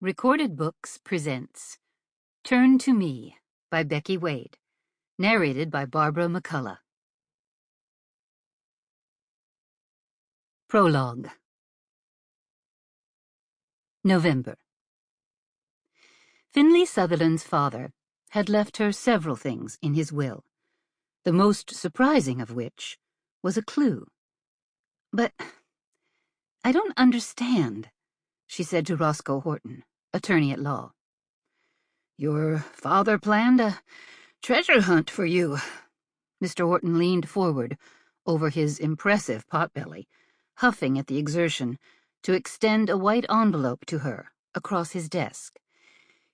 Recorded Books presents Turn to Me by Becky Wade, narrated by Barbara Mcculloh. Prologue. November. Finley Sutherland's father had left her several things in his will, the most surprising of which was a clue. "But I don't understand," she said to Roscoe Horton, attorney at law. "Your father planned a treasure hunt for you." Mr. Horton leaned forward over his impressive potbelly, huffing at the exertion, to extend a white envelope to her across his desk.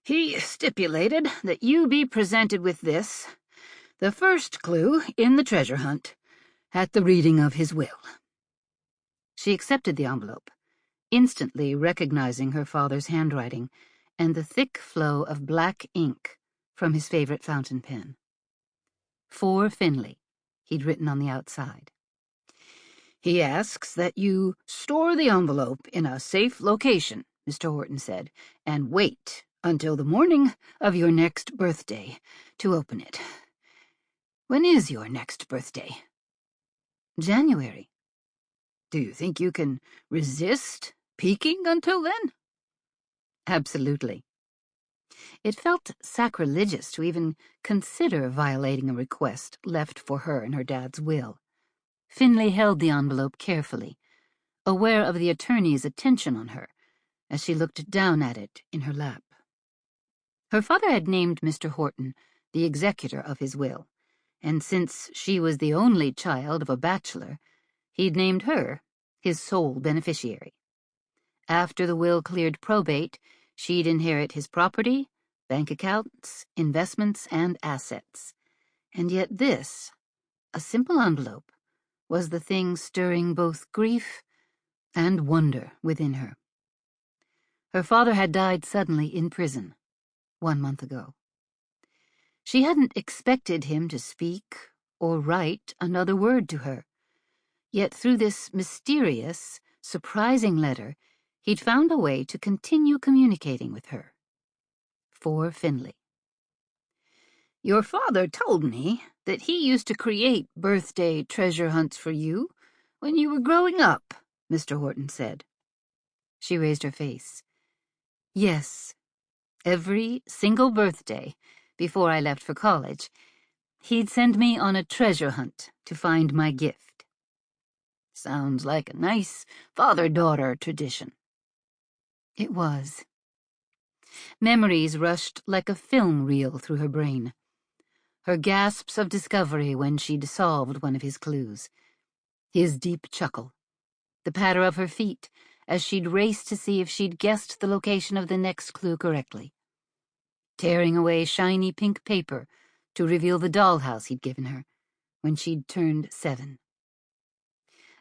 "He stipulated that you be presented with this, the first clue in the treasure hunt, at the reading of his will." She accepted the envelope, instantly recognizing her father's handwriting and the thick flow of black ink from his favorite fountain pen. "For Finley," he'd written on the outside. "He asks that you store the envelope in a safe location," Mr. Horton said, "and wait until the morning of your next birthday to open it. When is your next birthday?" "January." "Do you think you can resist peeking until then?" "Absolutely." It felt sacrilegious to even consider violating a request left for her in her dad's will. Finley held the envelope carefully, aware of the attorney's attention on her, as she looked down at it in her lap. Her father had named Mr. Horton the executor of his will, and since she was the only child of a bachelor, he'd named her his sole beneficiary. After the will cleared probate, she'd inherit his property, bank accounts, investments, and assets. And yet this, a simple envelope, was the thing stirring both grief and wonder within her. Her father had died suddenly in prison 1 month ago. She hadn't expected him to speak or write another word to her, yet through this mysterious, surprising letter, he'd found a way to continue communicating with her. For Finley. "Your father told me that he used to create birthday treasure hunts for you when you were growing up," Mr. Horton said. She raised her face. "Yes, every single birthday before I left for college, he'd send me on a treasure hunt to find my gift." "Sounds like a nice father-daughter tradition." It was. Memories rushed like a film reel through her brain. Her gasps of discovery when she'd solved one of his clues. His deep chuckle. The patter of her feet as she'd raced to see if she'd guessed the location of the next clue correctly. Tearing away shiny pink paper to reveal the dollhouse he'd given her when she'd turned 7.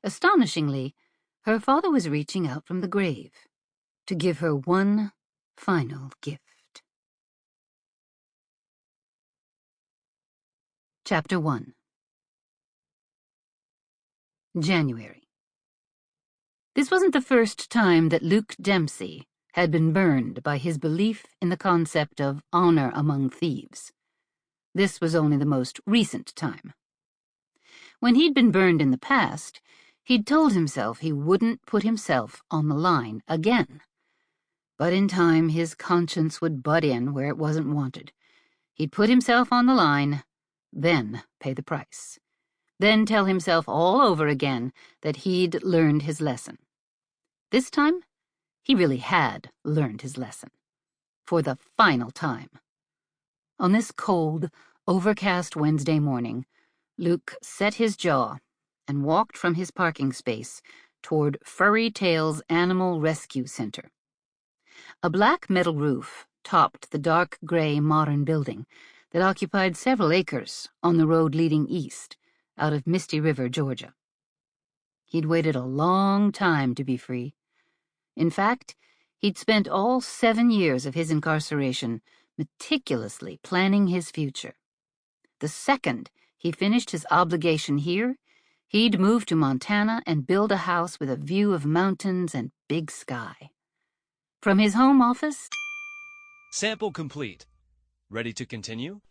Astonishingly, her father was reaching out from the grave to give her one final gift. Chapter 1. January. This wasn't the first time that Luke Dempsey had been burned by his belief in the concept of honor among thieves. This was only the most recent time. When he'd been burned in the past, he'd told himself he wouldn't put himself on the line again. But in time, his conscience would butt in where it wasn't wanted. He'd put himself on the line, then pay the price. Then tell himself all over again that he'd learned his lesson. This time, he really had learned his lesson. For the final time. On this cold, overcast Wednesday morning, Luke set his jaw and walked from his parking space toward Furry Tail's Animal Rescue Center. A black metal roof topped the dark gray modern building that occupied several acres on the road leading east out of Misty River, Georgia. He'd waited a long time to be free. In fact, he'd spent all 7 years of his incarceration meticulously planning his future. The second he finished his obligation here, he'd move to Montana and build a house with a view of mountains and big sky. From his home office, Sample complete. Ready to continue?